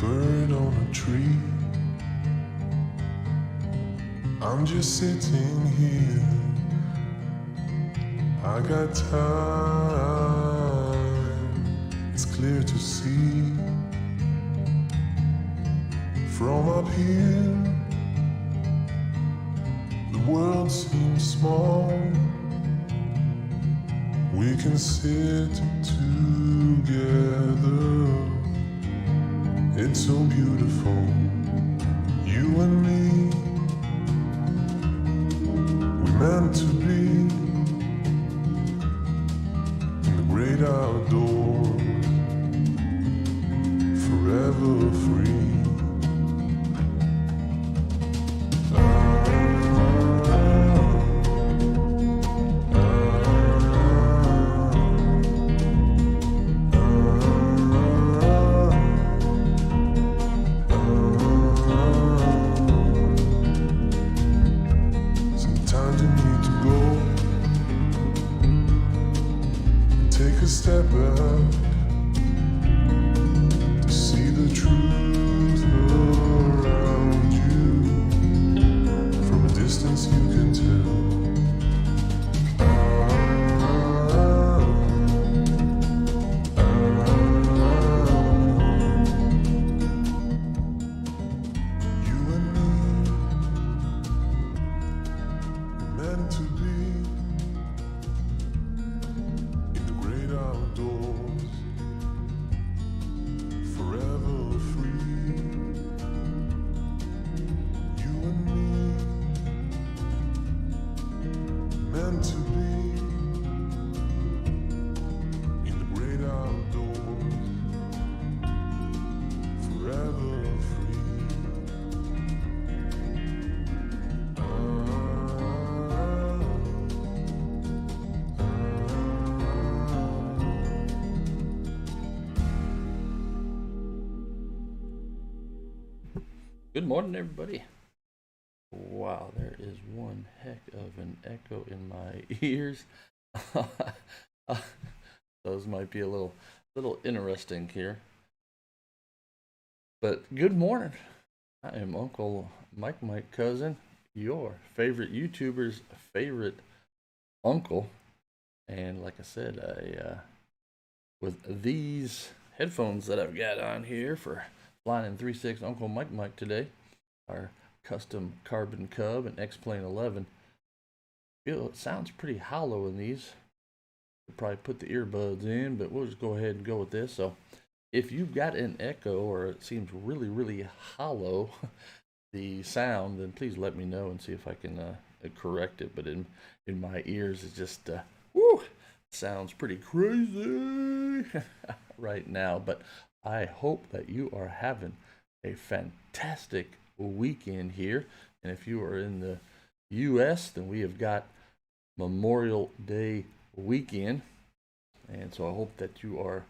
bird on a tree. I'm just sitting here. I got time. It's clear to see from up here. The world seems small. We can sit together. It's so beautiful, you and me. We're meant to be in the great outdoors, forever free. Step back to see the truth around you. From a distance you can tell. You and me, we're meant to be outdoors, forever free. You and me, meant to be in the great outdoors, forever free. Good morning, everybody. Wow, there is one heck of an echo in my ears. Those might be a little interesting here. But good morning. I am Uncle Mike Cousin, your favorite YouTuber's favorite uncle. And like I said, with these headphones that I've got on here for flying in 3.6 Uncle Mike today, our custom Carbon Cub and X-Plane 11. It sounds pretty hollow in these. We'll probably put the earbuds in, but we'll just go ahead and go with this. So if you've got an echo or it seems really hollow, the sound, then please let me know and see if I can correct it. But in my ears, it just sounds pretty crazy right now. But I hope that you are having a fantastic weekend here. And if you are in the U.S., then we have got Memorial Day weekend. And so I hope that you are,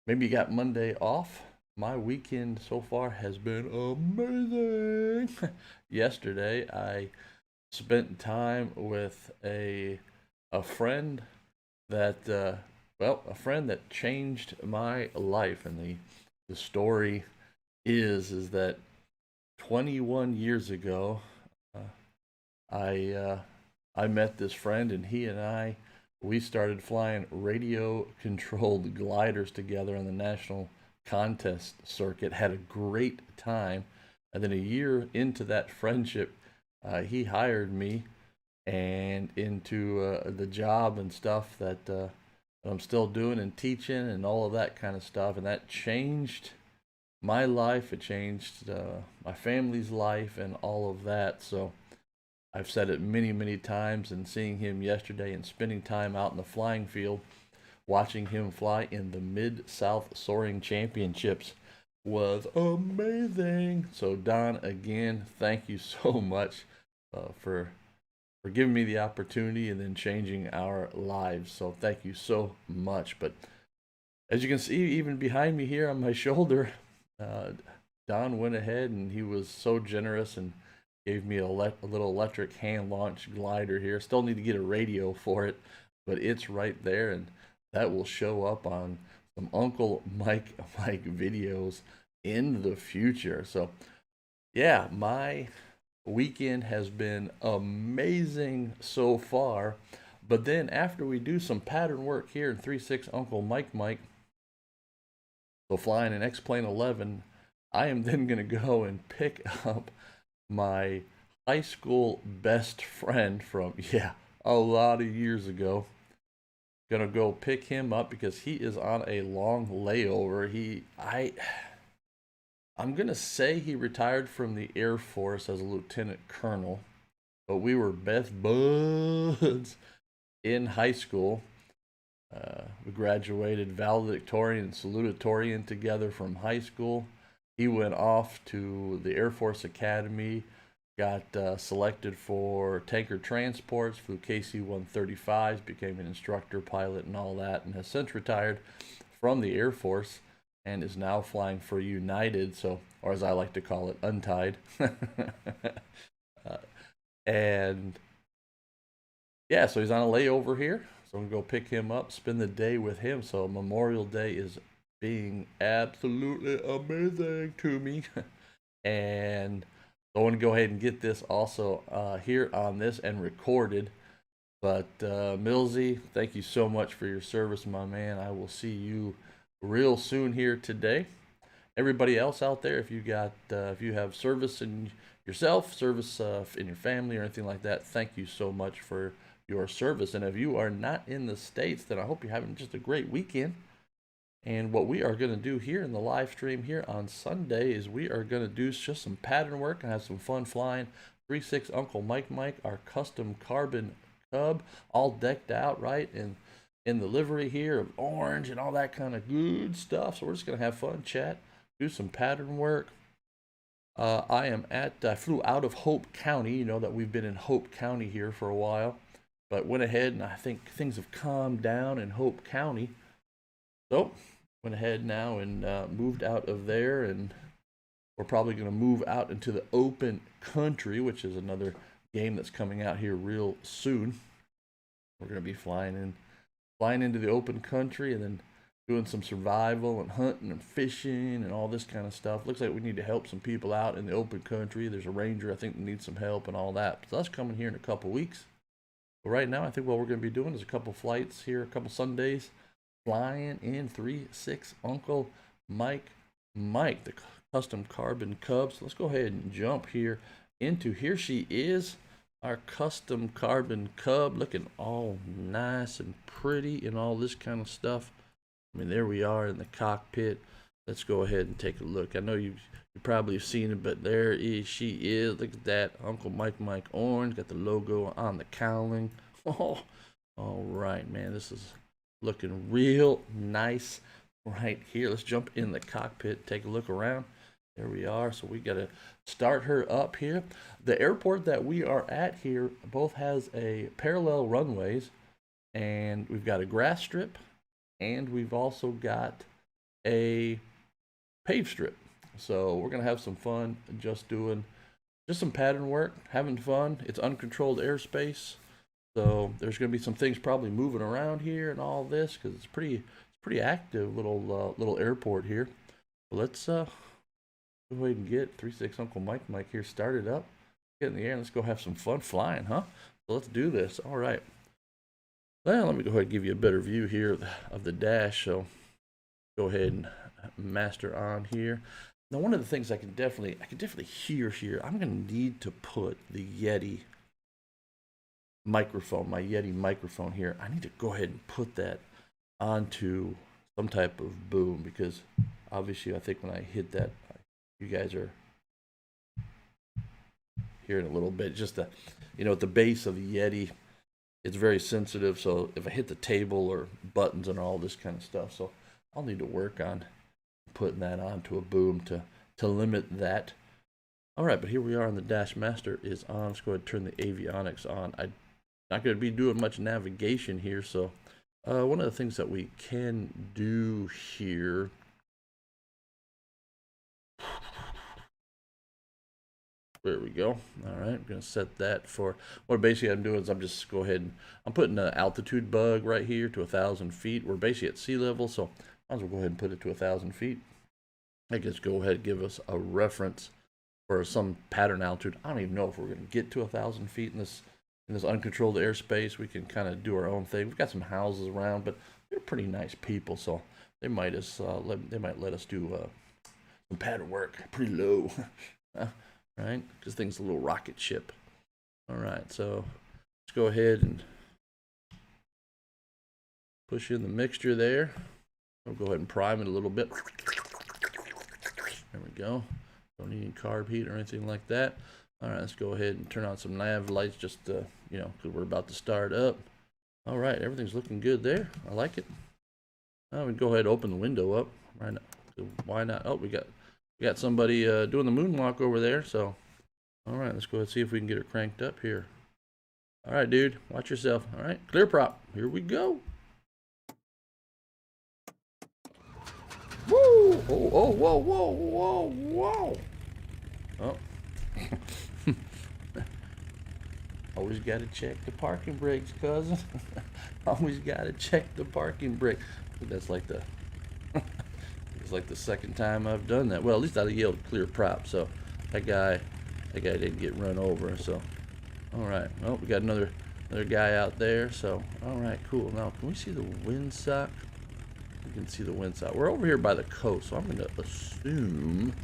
maybe you got Monday off. My weekend so far has been amazing. Yesterday, I spent time with a friend that, a friend that changed my life. And the story is that 21 years ago, I met this friend, and he and we started flying radio-controlled gliders together on the national contest circuit. Had a great time, and then a year into that friendship, he hired me and into the job and stuff that I'm still doing and teaching and all of that kind of stuff, and that changed my life. It changed my family's life and all of that. So I've said it many times, and seeing him yesterday and spending time out in the flying field, watching him fly in the Mid-South Soaring Championships was amazing. So Don, again, thank you so much for giving me the opportunity and then changing our lives. So thank you so much. But as you can see, even behind me here on my shoulder, Don went ahead and he was so generous and gave me a little electric hand launch glider here. Still need to get a radio for it, but it's right there, and that will show up on some Uncle Mike videos in the future. So, yeah, my weekend has been amazing so far. But then after we do some pattern work here in 3-6 Uncle Mike, so flying an X-Plane 11, I am then going to go and pick up my high school best friend from, yeah, a lot of years ago. Gonna go pick him up because he is on a long layover. I'm gonna say he retired from the Air Force as a lieutenant colonel, but we were best buds in high school. We graduated valedictorian and salutatorian together from high school. He went off to the Air Force Academy, got selected for tanker transports, flew KC-135s, became an instructor pilot and all that, and has since retired from the Air Force and is now flying for United, so, or as I like to call it, Untied. And yeah, so he's on a layover here. So I'm going to go pick him up, spend the day with him. So Memorial Day is being absolutely amazing to me. And I want to go ahead and get this also here on this and recorded. But Millsy, thank you so much for your service, my man. I will see you real soon here today. Everybody else out there, if you have service in yourself, service in your family, or anything like that, thank you so much for your service. And if you are not in the States, then I hope you're having just a great weekend. And what we are going to do here in the live stream here on Sunday is we are going to do just some pattern work and have some fun flying 3-6 Uncle Mike, our custom carbon Cub, all decked out, right, in the livery here of orange and all that kind of good stuff. So we're just going to have fun, chat, do some pattern work. I flew out of Hope County. You know that we've been in Hope County here for a while, but went ahead and I think things have calmed down in Hope County. So went ahead now and moved out of there, and we're probably going to move out into the open country, which is another game that's coming out here real soon. We're going to be flying into the open country and then doing some survival and hunting and fishing and all this kind of stuff. Looks like we need to help some people out in the open country. There's a ranger I think that needs some help and all that. So that's coming here in a couple weeks. But right now I think what we're going to be doing is a couple flights here, a couple Sundays, flying in 3-6 Uncle Mike, the custom carbon Cub. So let's go ahead and jump here into, here she is, our custom carbon Cub, looking all nice and pretty and all this kind of stuff. I mean, there we are in the cockpit. Let's go ahead and take a look. I know you probably have seen it, but she is. Look at that, Uncle Mike orange, got the logo on the cowling. Oh, all right, man, this is looking real nice right here. Let's jump in the cockpit, take a look around. There we are. So we got to start her up here. The airport that we are at here both has a parallel runways, and we've got a grass strip, and we've also got a paved strip. So we're going to have some fun just doing just some pattern work, having fun. It's uncontrolled airspace. So there's going to be some things probably moving around here and all this because it's pretty active little airport here. So let's go ahead and get 3-6 Uncle Mike here started up. Get in the air and let's go have some fun flying, huh? So let's do this. All right. Well, let me go ahead and give you a better view here of the dash. So go ahead and master on here. Now, one of the things I can definitely hear here, I'm going to need to put the Yeti microphone, my Yeti microphone here. I need to go ahead and put that onto some type of boom because obviously I think when I hit that, you guys are hearing a little bit. Just at the base of the Yeti, it's very sensitive. So if I hit the table or buttons and all this kind of stuff, so I'll need to work on putting that onto a boom to limit that. All right, but here we are, and the dash master is on. Let's go ahead and turn the avionics on. I'm not going to be doing much navigation here, so one of the things that we can do here, there we go. All right, I'm going to set that for, what basically I'm doing is I'm just go ahead and I'm putting an altitude bug right here to 1,000 feet. We're basically at sea level, so I might as well go ahead and put it to 1,000 feet. I guess go ahead and give us a reference or some pattern altitude. I don't even know if we're going to get to 1,000 feet in this uncontrolled airspace. We can kind of do our own thing. We've got some houses around, but they're pretty nice people, so they might let us do some pattern work pretty low, right? Because thing's a little rocket ship. All right, so let's go ahead and push in the mixture there. I'll go ahead and prime it a little bit. There we go. Don't need any carb heat or anything like that. All right, let's go ahead and turn on some nav lights just to, because we're about to start up. All right, everything's looking good there. I like it. Now we can go ahead and open the window up. Right now. Why not? Oh, we got somebody doing the moonwalk over there. So, all right, let's go ahead and see if we can get her cranked up here. All right, dude, watch yourself. All right, clear prop. Here we go. Woo! Oh, whoa, whoa, whoa, whoa. Oh. Always got to check the parking brakes, cousin. Always got to check the parking brake. That's like the it's like the second time I've done that. Well, at least I yelled clear prop, so that guy didn't get run over. So, all right. Oh, we got another guy out there. So, all right, cool. Now, can we see the windsock? We can see the windsock. We're over here by the coast, so I'm going to assume.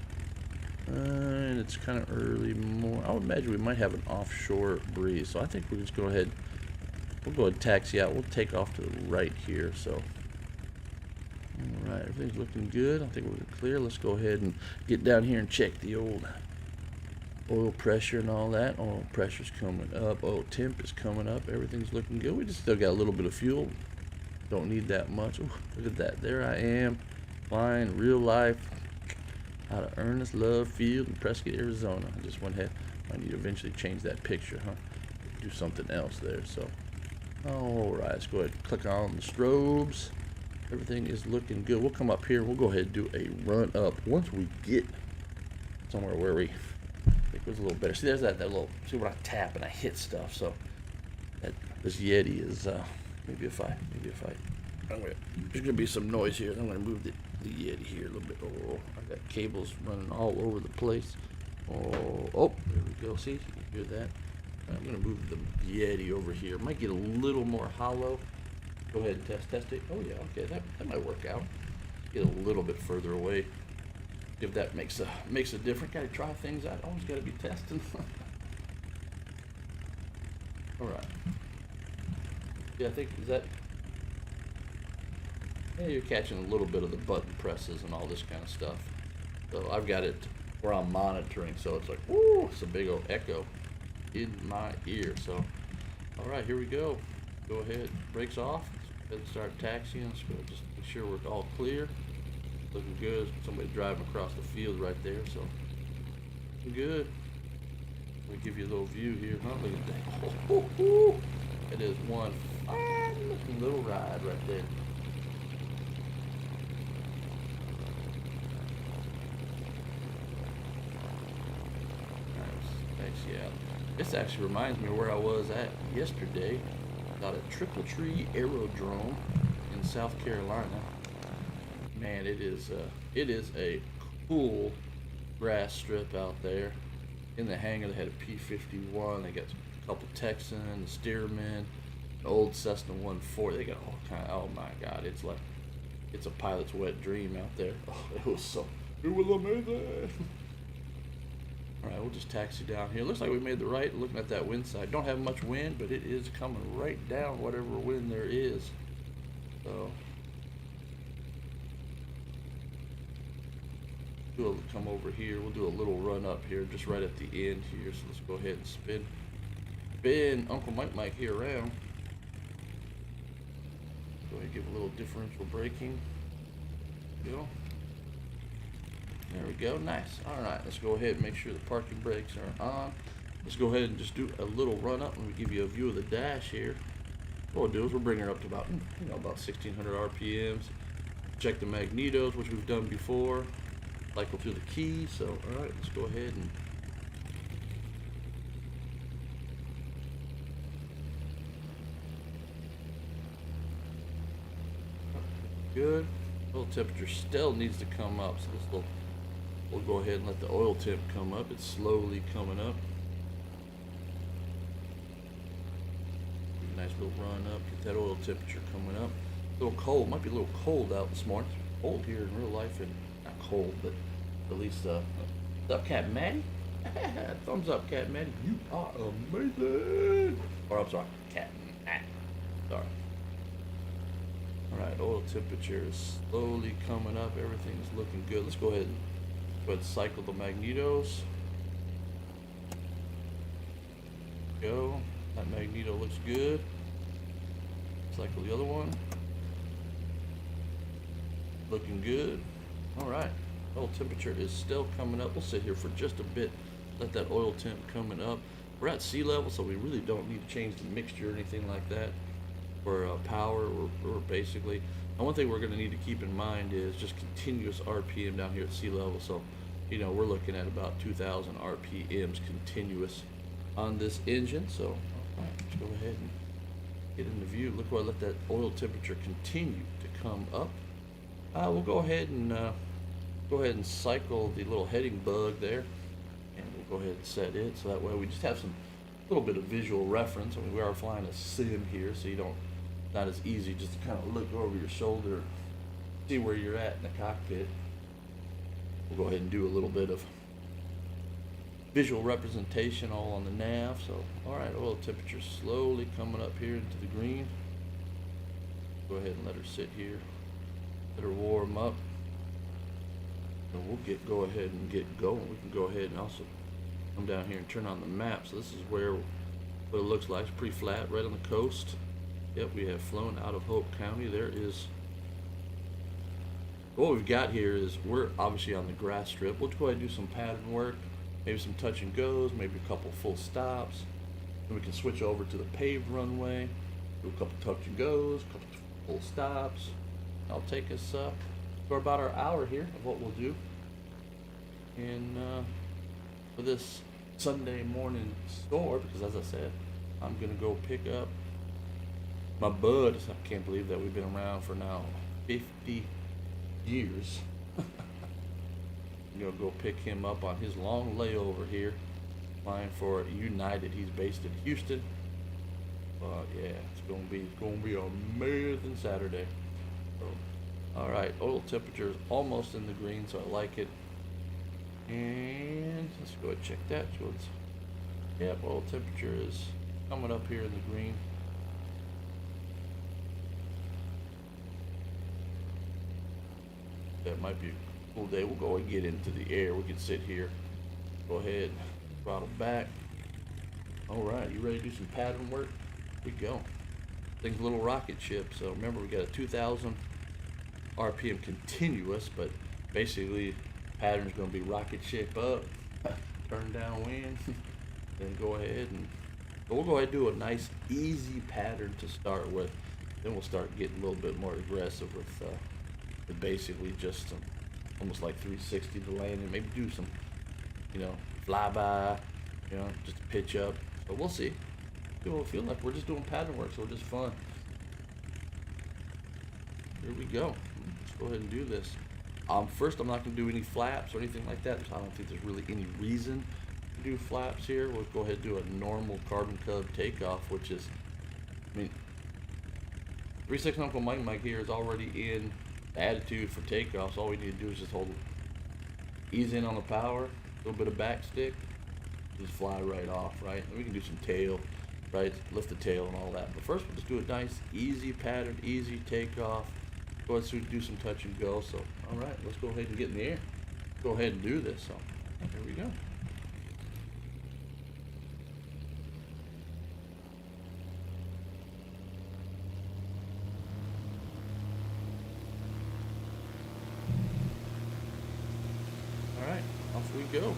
And it's kind of early morning. I would imagine we might have an offshore breeze. So I think we'll just go ahead. We'll go ahead and taxi out. We'll take off to the right here. So, all right, everything's looking good. I think we're clear. Let's go ahead and get down here and check the old oil pressure and all that. Oil pressure's coming up. Oil temp is coming up. Everything's looking good. We just still got a little bit of fuel. Don't need that much. Ooh, look at that. There I am, flying real life out of Ernest Love Field in Prescott, Arizona. I just went ahead. I need to eventually change that picture, huh? Do something else there. So, all right, let's go ahead and click on the strobes. Everything is looking good. We'll come up here. We'll go ahead and do a run up once we get somewhere where we think it was a little better. See, there's that little. See when I tap and I hit stuff. So this Yeti is. Maybe if I. There's gonna be some noise here. I'm gonna move the Yeti here a little bit. Oh, I got cables running all over the place. Oh, there we go. See, you can hear that. I'm gonna move the Yeti over here. Might get a little more hollow. Go ahead and test it. Oh yeah, okay, that might work out. Get a little bit further away. If that makes a difference. Gotta try things out. Always gotta be testing. All right. Yeah, I think is that. Yeah, you're catching a little bit of the button presses and all this kind of stuff. So I've got it where I'm monitoring, so it's like, woo, it's a big old echo in my ear. So, all right, here we go. Go ahead, brakes off. Let's go ahead and start taxiing. Let's go just make sure we're all clear. Looking good. Somebody driving across the field right there, so looking good. Let me give you a little view here. Huh? Look at that. Oh, oh, oh. It is one fine looking little ride right there. Yeah, this actually reminds me of where I was at yesterday, about a Triple Tree Aerodrome in South Carolina. Man, it is a cool grass strip out there. In the hangar, they had a P-51. They got a couple Texans, Stearman, an old Cessna 140. They got all kind of. Oh my God, it's a pilot's wet dream out there. Oh, it was amazing. All right, we'll just taxi down here. Looks like we made the right. Looking at that wind side, don't have much wind, but it is coming right down whatever wind there is. So we'll come over here. We'll do a little run up here, just right at the end here. So let's go ahead and spin Uncle Mike here around. Go ahead and give a little differential braking. Go. There we go, nice. All right, let's go ahead and make sure the parking brakes are on. Let's go ahead and just do a little run up and we give you a view of the dash here. What we'll do is we'll bring her up to about 1,600 RPMs. Check the magnetos, which we've done before. Cycle through the keys. So, all right, let's go ahead and good. Little temperature still needs to come up, so this little We'll go ahead and let the oil temp come up. It's slowly coming up. Nice little run up. Get that oil temperature coming up. A little cold. Might be a little cold out this morning. It's cold here in real life, and not cold, but at least what's up, Cat Maddie? Thumbs up, Cat Maddie. You are amazing. Or I'm sorry, Cat Matt. Sorry. All right, oil temperature is slowly coming up. Everything's looking good. Let's go ahead and cycle the magnetos. Go. That magneto looks good. Cycle the other one. Looking good. All right. Oil temperature is still coming up. We'll sit here for just a bit. Let that oil temp coming up. We're at sea level, so we really don't need to change the mixture or anything like that for power or basically. And one thing we're going to need to keep in mind is just continuous RPM down here at sea level. So, you know, we're looking at about 2,000 RPMs continuous on this engine. So, all right, let's go ahead and get into view. Look where I let that oil temperature continue to come up. We'll go ahead and cycle the little heading bug there, and we'll go ahead and set it so that way we just have some little bit of visual reference. I mean, we are flying a sim here, so you don't, not as easy just to kind of look over your shoulder, see where you're at in the cockpit. We'll go ahead and do a little bit of visual representation all on the nav. So, all right, oil temperature slowly coming up here into the green. Go ahead and let her sit here. Let her warm up. And we'll go ahead and get going. We can go ahead and also come down here and turn on the map. So this is what it looks like. It's pretty flat, right on the coast. Yep, we have flown out of Hope County. There is, what we've got here is we're obviously on the grass strip. We'll go ahead and do some pattern work. Maybe some touch and goes, maybe a couple full stops. Then we can switch over to the paved runway, do a couple touch and goes, a couple full stops. That'll take us for about our hour here of what we'll do. And for this Sunday morning Soar, because as I said, I'm gonna go pick up my bud. I can't believe that we've been around for now 50 years. I'm gonna go pick him up on his long layover here, flying for United. He's based in Houston. But yeah, it's gonna be an amazing Saturday. So, all right, oil temperature is almost in the green, so I like it. And let's go ahead and check that. So it's, yep, oil temperature is coming up here in the green. That might be a cool day. We'll go and get into the air. We can sit here. Go ahead, throttle back. All right, you ready to do some pattern work? Here we go. Thing's a little rocket ship. So remember, we got a 2,000 RPM continuous, but basically pattern's going to be rocket ship up, turn down wind, then go ahead and, but we'll go ahead and do a nice easy pattern to start with. Then we'll start getting a little bit more aggressive with basically just some almost like 360 to landing, maybe do some, you know, flyby, you know, just to pitch up. But we'll see. It'll feel like we're just doing pattern work, so it's just fun. Here we go. Let's go ahead and do this. First, I'm not going to do any flaps or anything like that. So I don't think there's really any reason to do flaps here. We'll go ahead and do a normal carbon cub takeoff, which is, I mean, 36 Uncle Mike here is already in the attitude for takeoff. So all we need to do is just ease in on the power, a little bit of back stick, just fly right off, right? And we can do some tail, right? Lift the tail and all that. But first, we'll just do a nice, easy pattern, easy takeoff. Go ahead and do some touch and go. So, all right, let's go ahead and get in the air. Go ahead and do this. So, here we go. All right, off we go.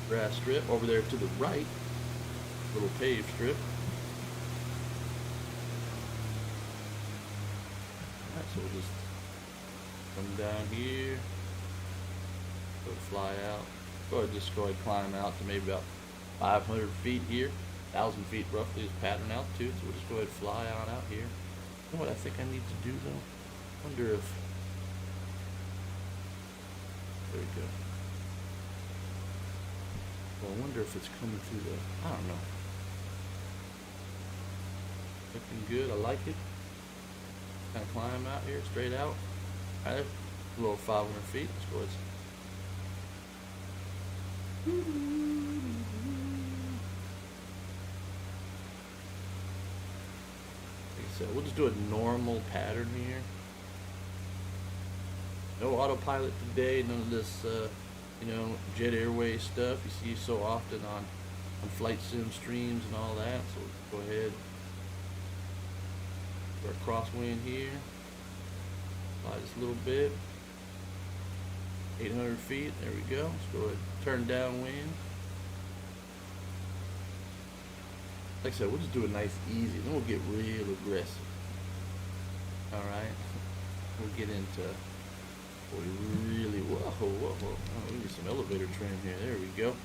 Grass strip over there to the right, little paved strip. Alright, so we'll just come down here, go fly out. Go ahead, just go ahead and climb out to maybe about 500 feet here. 1,000 feet roughly is pattern altitude, so we'll just go ahead and fly on out here. You know what I think I need to do though? I wonder if There we go. Well, I wonder if it's coming through the, I don't know. Looking good, I like it. Kind of climb out here, straight out. All right, a little 500 feet, let's go ahead. Like I said, we'll just do a normal pattern here. No autopilot today, none of this, you know, jet airways stuff you see so often on flight sim streams and all that. So we'll go ahead, do our crosswind here, slide just a little bit, 800 feet, there we go. Let's go ahead, turn downwind. Like I said, we'll just do a nice easy, then we'll get real aggressive. All right, we'll get into what we really, whoa. Oh, we need some elevator trim here. There we go.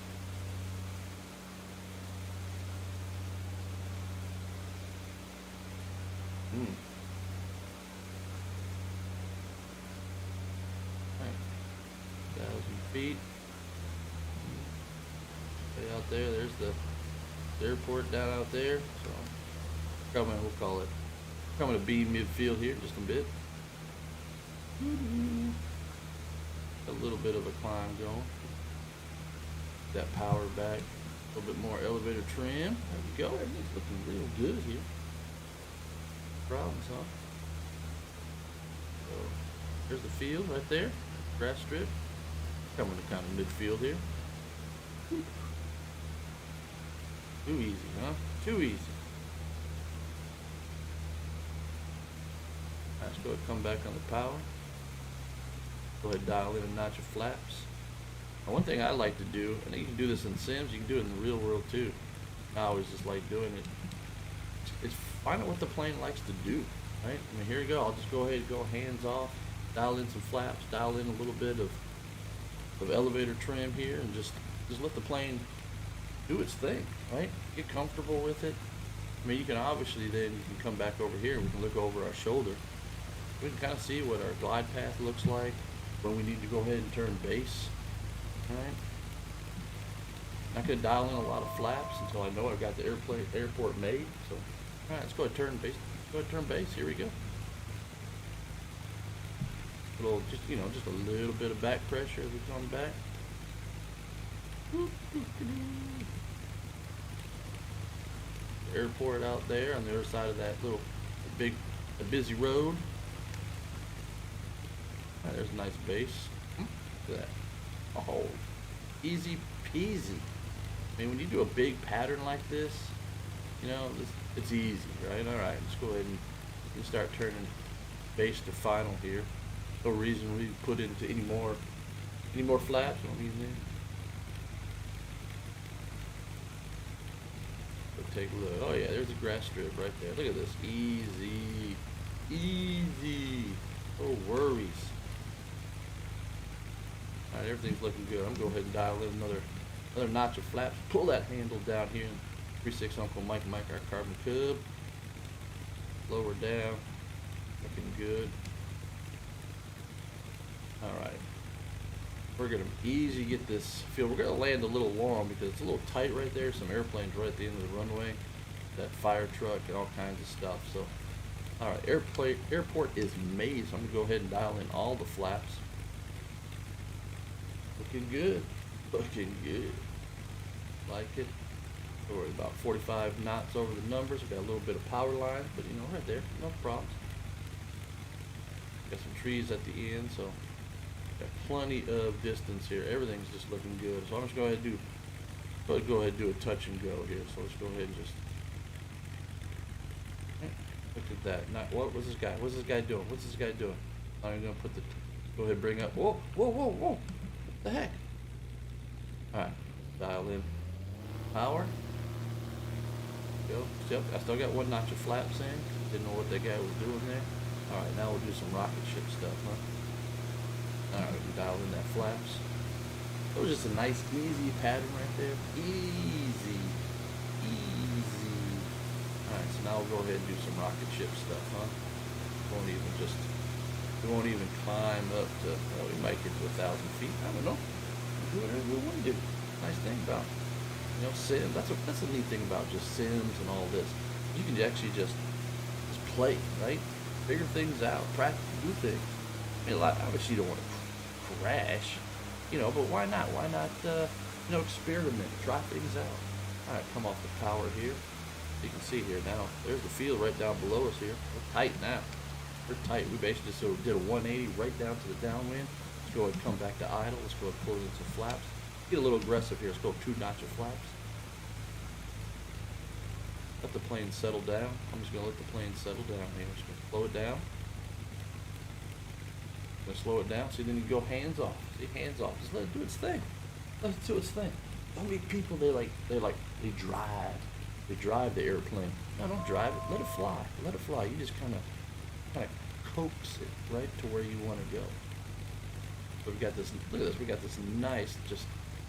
Right. 1,000 feet. Way out there, there's the airport down out there. So coming, we'll call it coming to B midfield here in just a bit. A little bit of a climb going. That power back. A little bit more elevator trim. There we go. Everything's looking real good here. Problems, huh? So there's the field right there. Grass strip. Coming to kind of midfield here. Too easy, huh? Too easy. Let's go ahead and come back on the power. Go ahead and dial in a notch of flaps. Now, one thing I like to do, and you can do this in Sims, you can do it in the real world too. I always just like doing it. It's find out what the plane likes to do, right? I mean, here you go. I'll just go ahead and go hands off, dial in some flaps, dial in a little bit of elevator trim here, and just let the plane do its thing, right? Get comfortable with it. I mean, you can obviously then you can come back over here and we can look over our shoulder. We can kind of see what our glide path looks like when we need to go ahead and turn base, right? Not gonna dial in a lot of flaps until I know I've got the airport made. So, all right, let's go ahead and turn base. Let's go ahead and turn base. Here we go. A little, just a little bit of back pressure as we come back. Airport out there on the other side of that little a busy road. Right, there's a nice base. Look at that. Oh, easy peasy. I mean, when you do a big pattern like this, you know, it's easy, right? All right, let's go ahead and start turning base to final here. No reason we put into any more flaps. Don't need any. Take a look. Oh yeah, there's a grass strip right there. Look at this. Easy. No worries. Alright, everything's looking good. I'm going to go ahead and dial in another notch of flaps. Pull that handle down here in 3.6 Uncle Mike, our carbon cub. Lower down. Looking good. Alright. We're going to easy get this field. We're going to land a little long because it's a little tight right there. Some airplanes right at the end of the runway. That fire truck and all kinds of stuff. So, alright, airport is made. So I'm going to go ahead and dial in all the flaps. Looking good. Looking good. Like it. So we're about 45 knots over the numbers. We've got a little bit of power lines, but you know, right there, no problems. Got some trees at the end, so got plenty of distance here. Everything's just looking good. So I'm just going to go ahead and do a touch and go here. So let's go ahead and just look at that. Not what was this guy? What's this guy doing? What's this guy doing? I'm going to put the go ahead and bring up. Whoa! What the heck? All right, dial in power. Go. Yep, I still got one notch of flaps in. Didn't know what that guy was doing there. All right, now we'll do some rocket ship stuff, huh? All right, we dial in that flaps. That was just a nice, easy pattern right there. Easy. All right, so now we'll go ahead and do some rocket ship stuff, huh? Won't even just We won't even climb up to, well, we might get to 1,000 feet. I don't know. We'll do whatever we want to do. Nice thing about, Sims. That's a neat thing about just Sims and all this. You can actually just play, right? Figure things out, practice, do things. I mean, obviously you don't want to crash, but why not? Why not, experiment, try things out. All right, come off the power here. You can see here now, there's the field right down below us here. We're tight now. We're tight. We basically just did a 180 right down to the downwind. Let's go ahead and come back to idle. Let's go ahead and pull in some flaps. Get a little aggressive here. Let's go 2 notch of flaps. Let the plane settle down. I'm just going to let the plane settle down here. Just going to slow it down. Going to slow it down. See, then you go hands off. See, hands off. Just let it do its thing. Let it do its thing. So many people, they drive the airplane. No, don't drive it. Let it fly. Let it fly. You just kind of coax it right to where you want to go. So we got this. Look at this. We got this nice just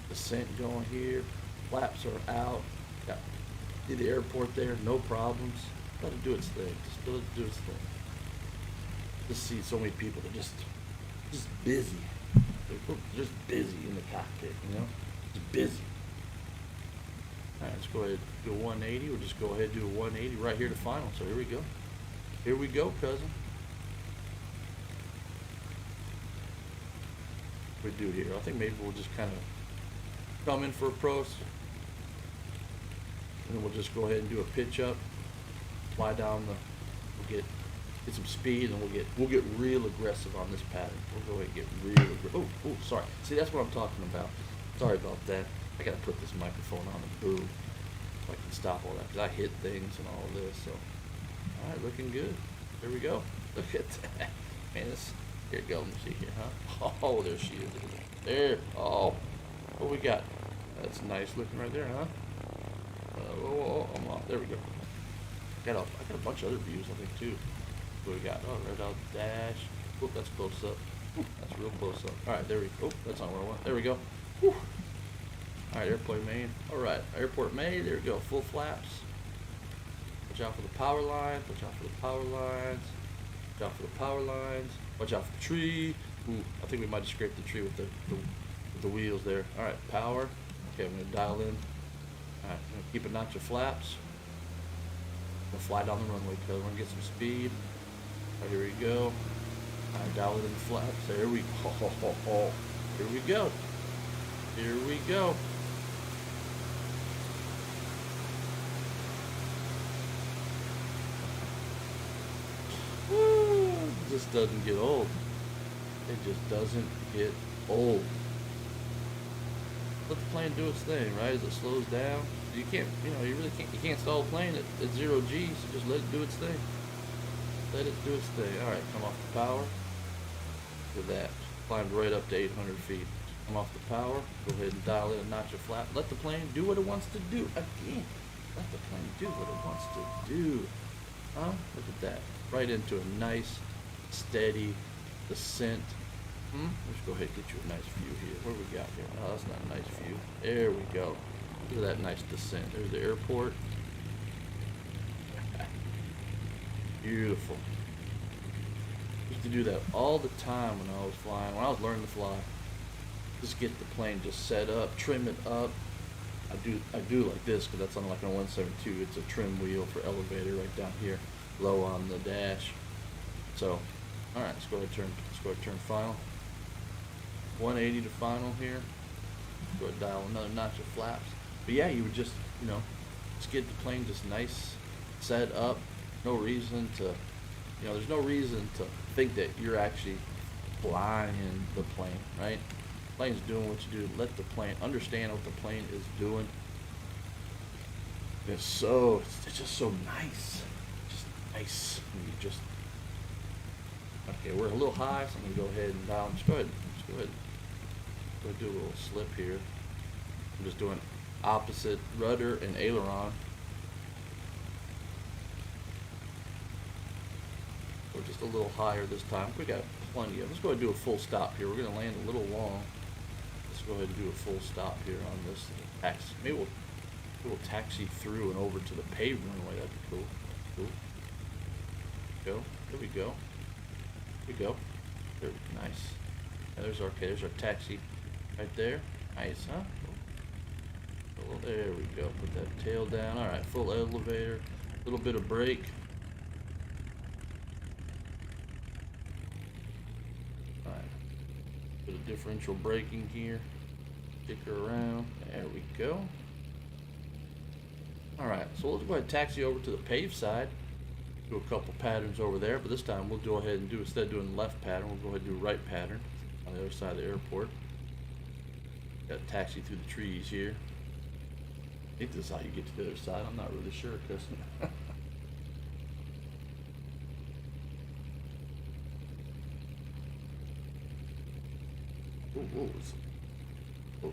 descent going here. Flaps are out. Got to the airport there. No problems. Let it do its thing. Just let it do its thing. Just see so many people that just busy. They're just busy in the cockpit. Just busy. All right, let's go ahead and do a 180. We'll just go ahead and do a 180 right here to final. So here we go. Here we go, cousin. What we do here? I think maybe we'll just kind of come in for approach, and then we'll just go ahead and do a pitch up, fly down the. We'll get some speed, and we'll get real aggressive on this pattern. We'll go ahead and get real aggressive. Oh, sorry. See, that's what I'm talking about. Sorry about that. I gotta put this microphone on the boom so I can stop all that, because I hit things and all this. So, all right, looking good. There we go. Look at that. Man, here we go. Let me see here, huh? Oh, there she is. There. Oh, what we got? That's nice looking right there, huh? I'm off. There we go. I got a bunch of other views, I think, too. What we got? Oh, right out the dash. Oh, that's close up. Ooh, that's real close up. All right, there we go. Oh, that's not where I want. There we go. Whew. All right, airplane main. All right, airport main. There we go. Full flaps. Watch out for the power lines. Watch out for the power lines. Watch out for the power lines. Watch out for the tree. Ooh, I think we might have scraped the tree with the wheels there. All right, power. Okay, I'm gonna dial in. All right, I'm gonna keep a notch of flaps. I'm gonna fly down the runway, cause we're gonna get some speed. All right, here we go. All right, dial it in the flaps. There we go. Here we go. Here we go. It just doesn't get old. It just doesn't get old. Let the plane do its thing, right? As it slows down, you can't, you really can't. You can't stall a plane at 0 G. So just let it do its thing. Let it do its thing. All right, come off the power. Look at that. Climbed right up to 800 feet. Come off the power. Go ahead and dial in a notch of flap. Let the plane do what it wants to do. Again, let the plane do what it wants to do. Huh? Look at that. Right into a nice, steady descent. Let's go ahead and get you a nice view here. What do we got here? Oh, that's not a nice view. There we go. Look at that nice descent. There's the airport. Beautiful. Used to do that all the time when I was flying, when I was learning to fly. Just get the plane just set up, trim it up. I do like this because that's on like a 172. It's a trim wheel for elevator right down here, low on the dash. So, all right, let's go ahead and turn final. 180 to final here. Let's go ahead and dial another notch of flaps. But yeah, you would just, just get the plane just nice, set up. No reason to, there's no reason to think that you're actually flying the plane, right? The plane's doing what you do. Let the plane understand what the plane is doing. It's just so nice. Just nice. And you just, okay, we're a little high, so I'm gonna go ahead and dial. Just go ahead. Go do a little slip here. I'm just doing opposite rudder and aileron. We're just a little higher this time. We got plenty of. Let's go ahead and do a full stop here. We're gonna land a little long. Let's go ahead and do a full stop here on this taxi. Maybe we'll taxi through and over to the paved runway. That'd be cool. Cool. Go. There we go. Here we go. Very nice. There's our taxi right there. Nice, huh? Well, there we go. Put that tail down. All right, full elevator. A little bit of brake. All right. Bit of differential braking here. Kick her around. There we go. All right, so let's go ahead and taxi over to the paved side. Do a couple patterns over there, but this time we'll go ahead and do, instead of doing the left pattern, we'll go ahead and do a right pattern on the other side of the airport. Got a taxi through the trees here. I think this is how you get to the other side. I'm not really sure, cause whoa, it's a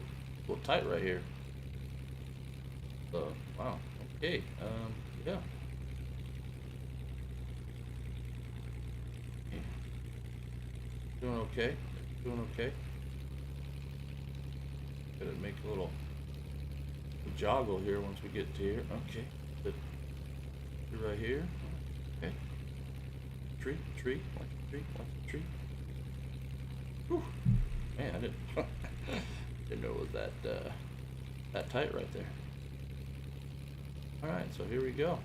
little tight right here. Wow. Okay. Yeah. Doing okay. Doing okay. Gotta make a little joggle here once we get to here. Okay. But right here. Okay. Tree. Tree. Whew. Man, I didn't know it was that tight right there. All right, so here we go.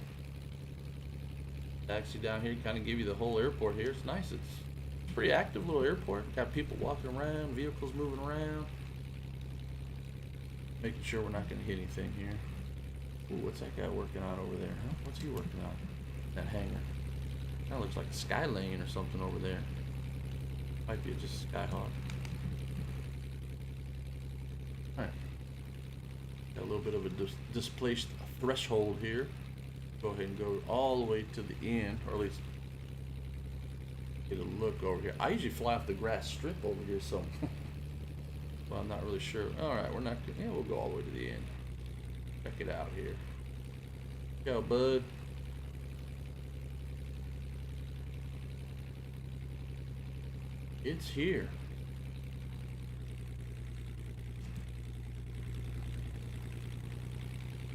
Taxi down here, kind of give you the whole airport here. It's nice. It's a pretty active little airport. Got people walking around, vehicles moving around. Making sure we're not going to hit anything here. Ooh, what's that guy working on over there? Huh? What's he working on? That hangar. That looks like a sky lane or something over there. Might be just a Skyhawk. All right. Got a little bit of a displaced threshold here. Go ahead and go all the way to the end, or at least get a look over here. I usually fly off the grass strip over here, so well, I'm not really sure. All right, we're not. Yeah, we'll go all the way to the end. Check it out here. Go, bud. It's here.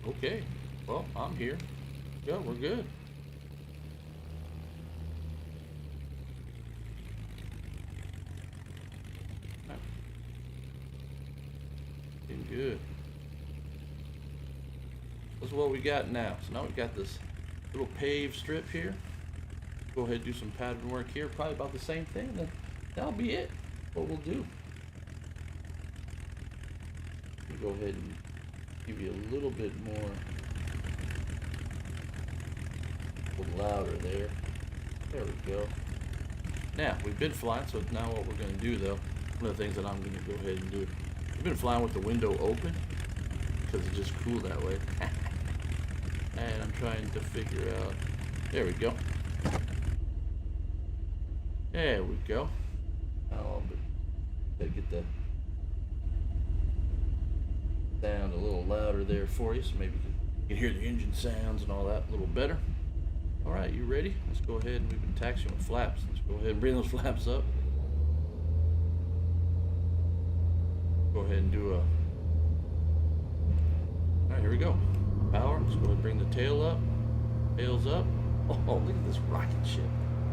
Okay. Well, I'm here. Yeah, we're good. Been good. This is what we got now. So now we've got this little paved strip here. Go ahead and do some pattern work here. Probably about the same thing. Then that'll be it. What we'll do. We'll go ahead and give you a little bit more. A little louder there. There we go. Now, we've been flying, so now what we're going to do, though, one of the things that I'm going to go ahead and do, we've been flying with the window open, because it's just cool that way. And I'm trying to figure out, there we go. There we go. Oh, but gotta get the sound a little louder there for you, so maybe you can hear the engine sounds and all that a little better. All right, you ready? Let's go ahead and we've been taxiing with flaps. Let's go ahead and bring those flaps up. Go ahead and do a. All right, here we go. Power. Let's go ahead and bring the tail up. Tails up. Oh, look at this rocket ship.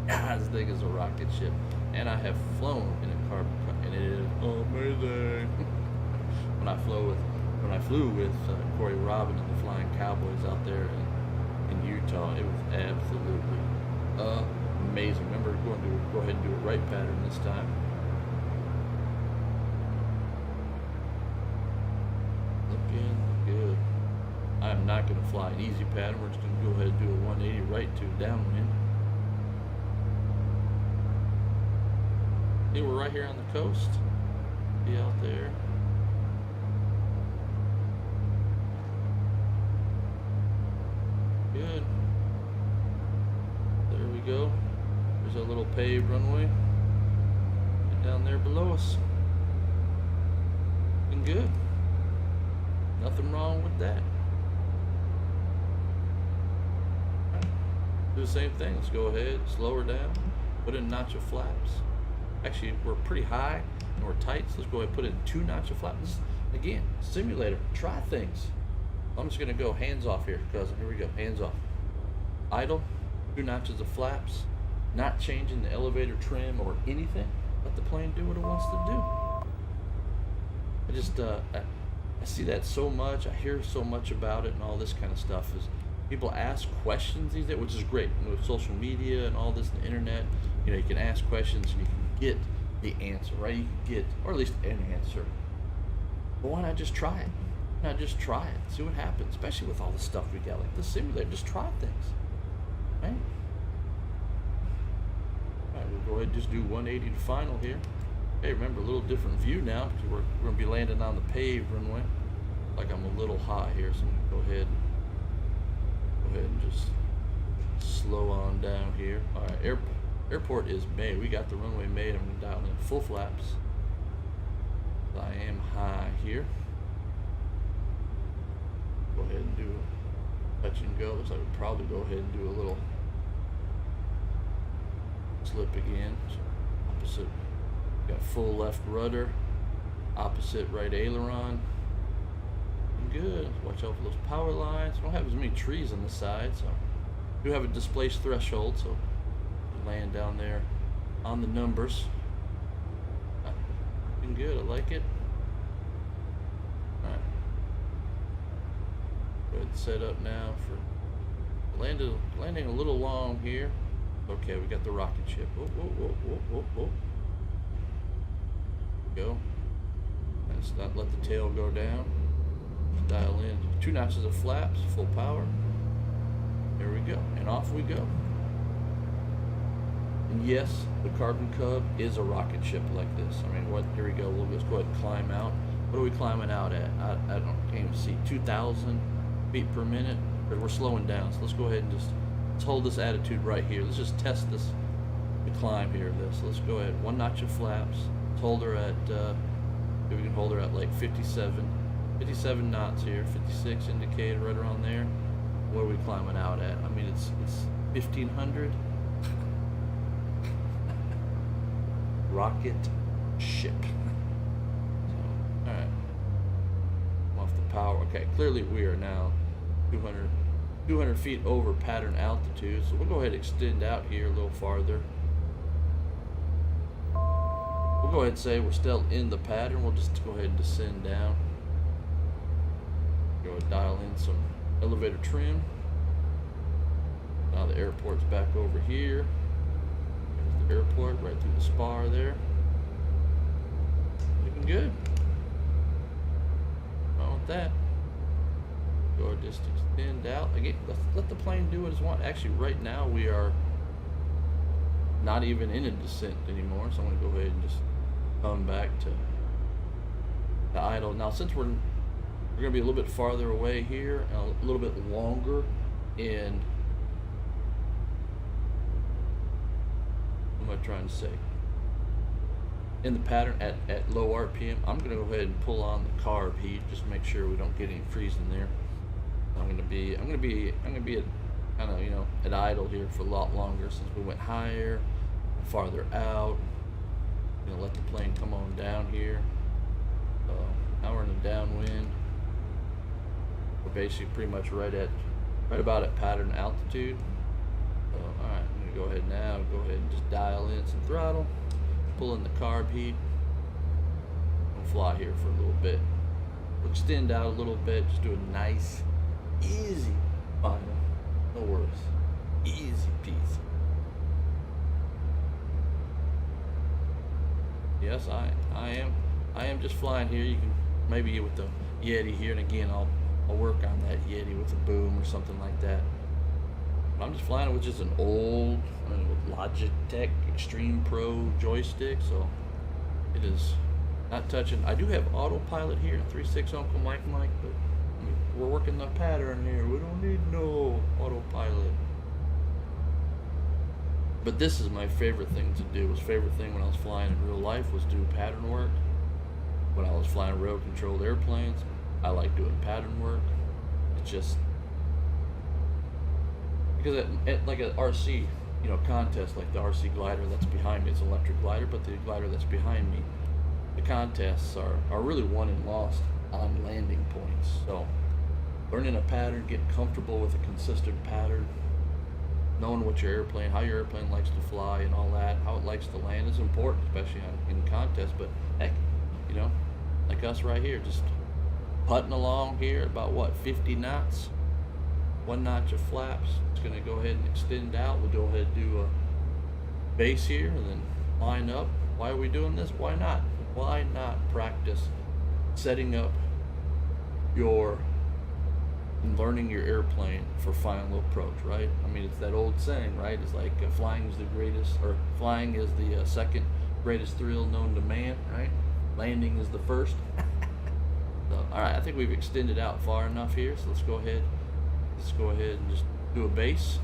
Ah, this thing is a rocket ship. And I have flown in a carbon car, and it is amazing. when I flew with Corey Robin and the Flying Cowboys out there in Utah, it was absolutely amazing. Remember, going to go ahead and do a right pattern this time. Looking good. I'm not going to fly an easy pattern. We're just going to go ahead and do a 180 right to downwind. See, we're right here on the coast. Be out there. Good. There we go. There's a little paved runway. Get down there below us. Looking good. Nothing wrong with that. Do the same thing. Let's go ahead, slow her down, put in a notch of flaps. Actually, we're pretty high and we're tight, so let's go ahead and put in 2 notch of flaps. Again, simulator, try things. I'm just gonna go hands off here, cousin. Here we go, hands off. Idle, 2 notches of flaps, not changing the elevator trim or anything. let the plane do what it wants to do. I just I see that so much. I hear so much about it and all this kind of stuff. Is people ask questions these days, which is great with social media and all this, and the internet. You know, you can ask questions and you can get the answer, right? You can get, or at least an answer. But why not just try it? Why not just try it? See what happens, especially with all the stuff we got, like the simulator. Just try things, right? All right, we'll go ahead and just do 180 to final here. Hey, remember, a little different view now because we're going to be landing on the paved runway. Like I'm a little hot here, so I'm going to go ahead and just slow on down here. All right, airport is made. We got the runway made. I'm going to dial in full flaps. I am high here. Go ahead and do touch and go. Looks like we'll probably go ahead and do a little slip again. So opposite. Got full left rudder, opposite right aileron. Good. Watch out for those power lines. Don't have as many trees on the side, so do have a displaced threshold, so land down there on the numbers. Looking good. I like it. All right. Go ahead and set up now for landing a little long here. Okay, we got the rocket ship. Whoa, whoa, whoa, whoa, whoa, whoa. Go. Let's not let the tail go down. Dial in 2 notches of flaps, full power. There we go, and off we go. And yes, the Carbon Cub is a rocket ship like this. I mean, what? Here we go. We'll just go ahead and climb out. What are we climbing out at? I can't even see. 2,000 feet per minute. But we're slowing down, so let's go ahead and let's hold this attitude right here. Let's just test the climb here of this. Let's go ahead. 1 notch of flaps. Hold her at, we can hold her at like 57 knots here, 56 indicated right around there. What are we climbing out at? I mean, it's 1,500. Rocket ship. So, all right. I'm off the power. Okay, clearly we are now 200 feet over pattern altitude. So we'll go ahead and extend out here a little farther. We'll go ahead and say we're still in the pattern. We'll just go ahead and descend down. Go and dial in some elevator trim. Now the airport's back over here. There's the airport right through the spar there. Looking good. Wrong with that. Go ahead and just extend out. Again, let's let the plane do what it wants. Actually, right now we are not even in a descent anymore. So I'm going to go ahead and just come back to the idle. Now, since we're going to be a little bit farther away here and a little bit longer in, what am I trying to say? In the pattern at low RPM, I'm going to go ahead and pull on the carb heat just to make sure we don't get any freezing there. I'm going to be at kind of, you know, at idle here for a lot longer since we went higher, farther out. Gonna let the plane come on down here. Now we're in a downwind. We're basically pretty much right about at pattern altitude. All right, I'm gonna go ahead now. Go ahead and just dial in some throttle, pull in the carb heat. We'll fly here for a little bit. We'll extend out a little bit. Just do a nice, easy final. No worries. Easy peasy. Yes, I am just flying here. You can maybe with the Yeti here, and again I'll work on that Yeti with a boom or something like that. But I'm just flying it with just an old Logitech Extreme Pro joystick, so it is not touching. I do have autopilot here, 3.6 Uncle Mike, but I mean, we're working the pattern here. We don't need no autopilot. But this is my favorite thing to do. Was favorite thing when I was flying in real life was do pattern work. When I was flying road controlled airplanes, I like doing pattern work. It's just because at like an RC, you know, contest like the RC glider that's behind me, it's an electric glider, but the glider that's behind me, the contests are really won and lost on landing points. So learning a pattern, getting comfortable with a consistent pattern, knowing what your airplane, how your airplane likes to fly and all that, how it likes to land is important, especially in contests. But heck, you know, like us right here, just putting along here at about what, 50 knots, 1 notch of flaps. It's going to go ahead and extend out. We'll go ahead and do a base here and then line up. Why are we doing this? Why not? Why not practice setting up your and learning your airplane for final approach, right? I mean, it's that old saying, right? It's like flying is the greatest, or flying is the second greatest thrill known to man, right? Landing is the first. So, all right, I think we've extended out far enough here, so let's go ahead and just do a base.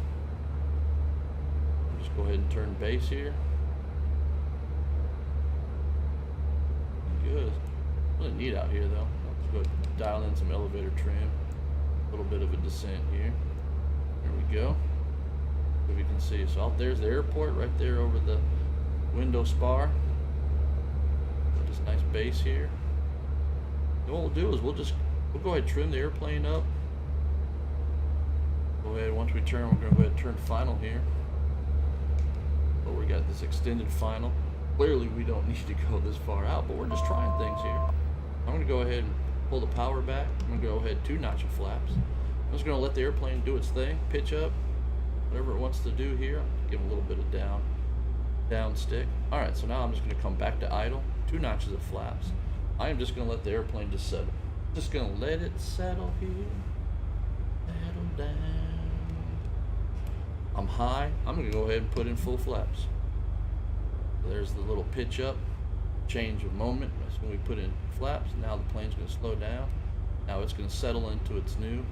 Just go ahead and turn base here. Good. Really neat out here, though. Let's go dial in some elevator trim. A little bit of a descent here. There we go. So we can see. So out there's the airport right there over the window spar. This nice base here. And what we'll do is we'll go ahead and trim the airplane up. Go ahead, once we turn, we're going to go ahead and turn final here. But we got this extended final. Clearly we don't need to go this far out, but we're just trying things here. I'm going to go ahead and pull the power back. I'm going to go ahead 2 notch of flaps. I'm just going to let the airplane do its thing, pitch up, whatever it wants to do here. Give it a little bit of down stick. All right, so now I'm just going to come back to idle, 2 notches of flaps. I am just going to let the airplane just settle. Just going to let it settle here, settle down. I'm high. I'm going to go ahead and put in full flaps. There's the little pitch up, change of moment. That's when we put in flaps. Now the plane's going to slow down. Now it's going to settle into its new.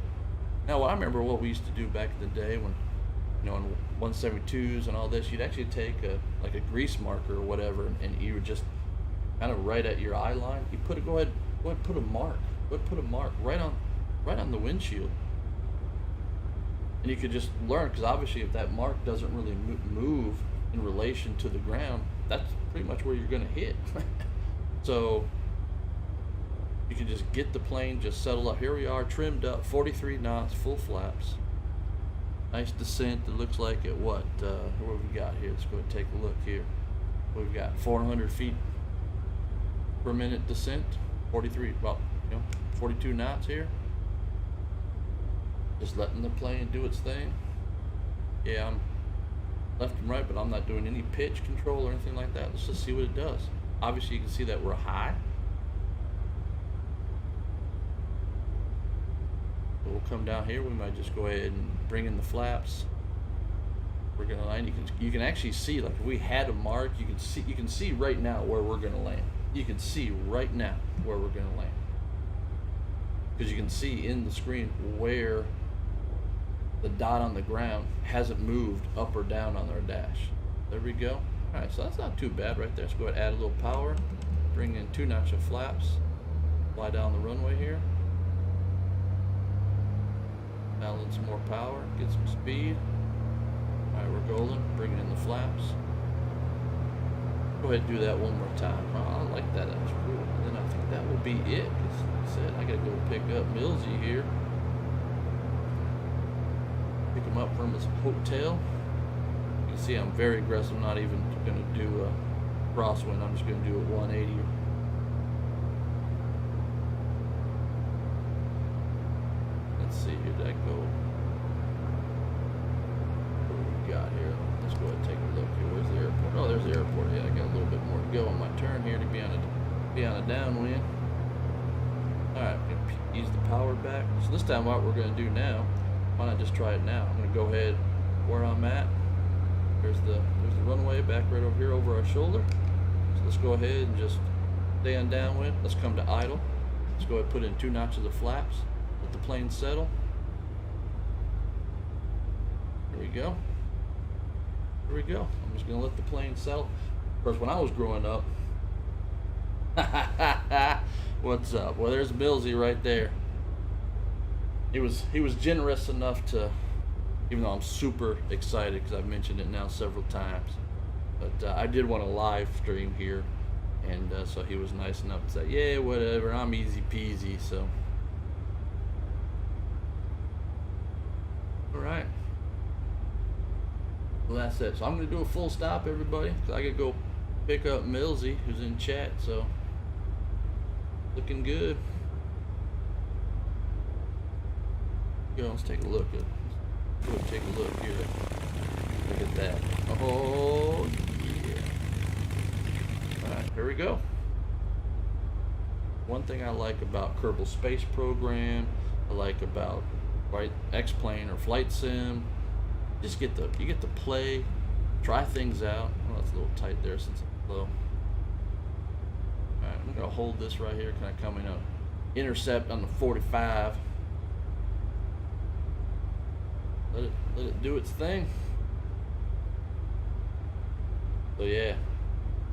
Now I remember what we used to do back in the day when, you know, in 172s and all this, you'd actually take like a grease marker or whatever, and you would just kind of right at your eye line. You put it, go ahead put a mark. Go ahead, put a mark right on the windshield. And you could just learn, because obviously if that mark doesn't really move in relation to the ground, that's pretty much where you're going to hit. So you can just get the plane just settled up. Here we are, trimmed up, 43 knots, full flaps. Nice descent. It looks like at what have we got here? Let's go and take a look here. We've got 400 feet per minute descent, 43, well, 42 knots here. Just letting the plane do its thing. Yeah, I'm left and right, but I'm not doing any pitch control or anything like that. Let's just see what it does. Obviously, you can see that we're high. So we'll come down here. We might just go ahead and bring in the flaps. We're gonna land. You can actually see, like if we had a mark, you can see right now where we're gonna land. You can see right now where we're gonna land, because you can see in the screen where the dot on the ground hasn't moved up or down on our dash. There we go. All right, so that's not too bad right there. Let's go ahead and add a little power. Bring in 2 notch of flaps. Fly down the runway here. Dial in some more power. Get some speed. All right, we're golden. Bringing in the flaps. Go ahead and do that one more time. Oh, I like that. That was cool. And then I think that will be it. Because like I said, I got to go pick up Millsy here. Pick him up from his hotel. You can see I'm very aggressive. I'm not even going to do a crosswind. I'm just going to do a 180. Let's see, here did I go? What do we got here? Let's go ahead and take a look here. Where's the airport? Oh, there's the airport. Yeah, I got a little bit more to go on my turn here to be on a downwind. All right, ease the power back. So this time, what we're going to do now? Why not just try it now? I'm going to go ahead where I'm at. There's the runway back right over here over our shoulder. So let's go ahead and just stay on downwind. Let's come to idle. Let's go ahead and put in 2 notches of flaps. Let the plane settle. There we go. There we go. I'm just going to let the plane settle. Of course, when I was growing up, what's up? Well, there's Millsy right there. He was generous enough to, even though I'm super excited because I've mentioned it now several times, but I did want to live stream here, and so he was nice enough to say, yeah, whatever, I'm easy peasy. So, all right. Well, that's it. So I'm gonna do a full stop, everybody, because I gotta go pick up Millsy, who's in chat. So looking good. Go, let's take a look at. Let's take a look here. Look at that. Oh yeah. All right, here we go. One thing I like about Kerbal Space Program, I like about X-Plane or Flight Sim, you get to play, try things out. Well, that's a little tight there since it's low. All right, I'm gonna hold this right here, kind of coming up, intercept on the 45. Let it do its thing. So yeah,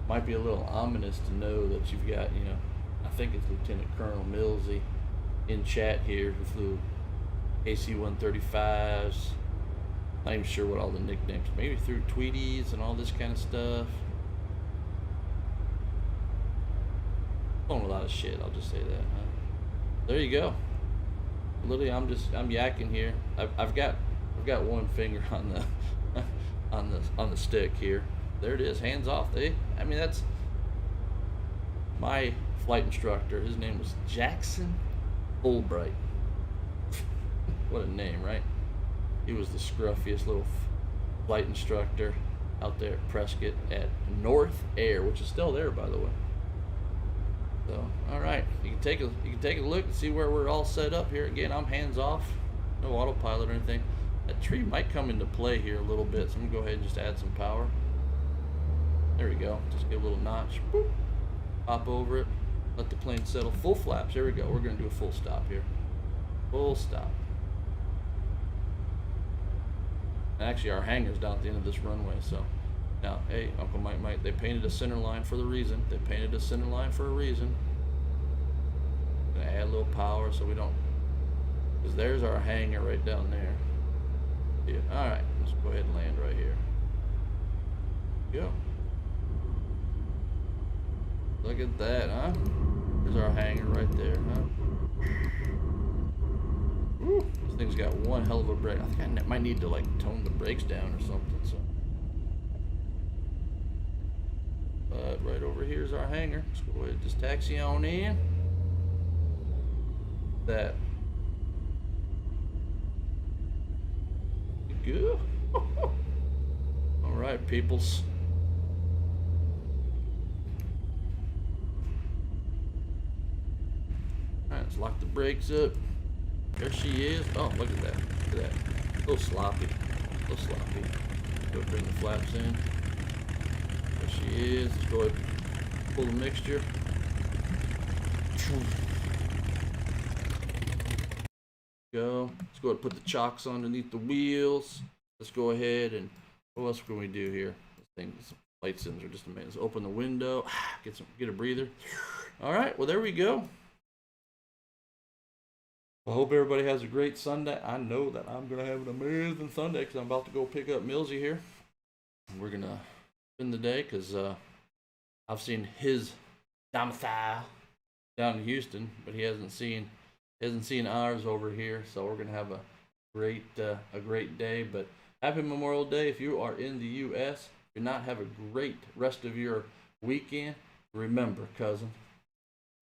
might be a little ominous to know that you've got, I think it's Lieutenant Colonel Millsy in chat here, who flew AC-135s. Not even sure what all the nicknames. Maybe through Tweeties and all this kind of stuff. Doing a lot of shit. I'll just say that. Huh? There you go. Literally, I'm yakking here. I've got one finger on the on the stick here. There it is. Hands off. I mean, that's my flight instructor. His name was Jackson Fulbright. What a name, right? He was the scruffiest little flight instructor out there at Prescott at North Air, which is still there, by the way. So, all right, you can take a look and see where we're all set up here. Again, I'm hands off, no autopilot or anything. That tree might come into play here a little bit, so I'm gonna go ahead and just add some power. There we go. Just give a little notch. Boop. Hop over it. Let the plane settle. Full flaps. There we go. We're gonna do a full stop here. Full stop. And actually, our hangar's down at the end of this runway, so now, hey, Uncle Mike, they painted a center line for the reason. They painted a center line for a reason. Gonna add a little power so we don't, because there's our hangar right down there. Yeah. All right, let's go ahead and land right here. Go. Look at that, huh? There's our hangar right there, huh? Woo. This thing's got one hell of a brake. I think I might need to like tone the brakes down or something. So, but right over here is our hangar. Let's go ahead and just taxi on in. That. Good. All right, peoples. All right, let's lock the brakes up. There she is. Oh, look at that. Look at that. A little sloppy. A little sloppy. Go bring the flaps in. There she is. Let's go ahead and pull the mixture. Go. Let's go ahead and put the chocks underneath the wheels. Let's go ahead and what else can we do here? This flight sims are just amazing. Let's open the window. Get a breather. All right. Well, there we go. I hope everybody has a great Sunday. I know that I'm going to have an amazing Sunday because I'm about to go pick up Millsy here. And we're going to spend the day because I've seen his domicile down in Houston, but he hasn't seen ours over here. So we're going to have a great day. But happy Memorial Day if you are in the U.S. If you're not, have a great rest of your weekend. Remember, cousin,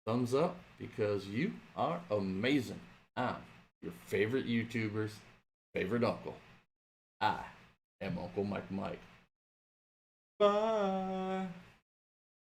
thumbs up because you are amazing. I'm your favorite YouTuber's favorite uncle. I am Uncle Mike. Bye.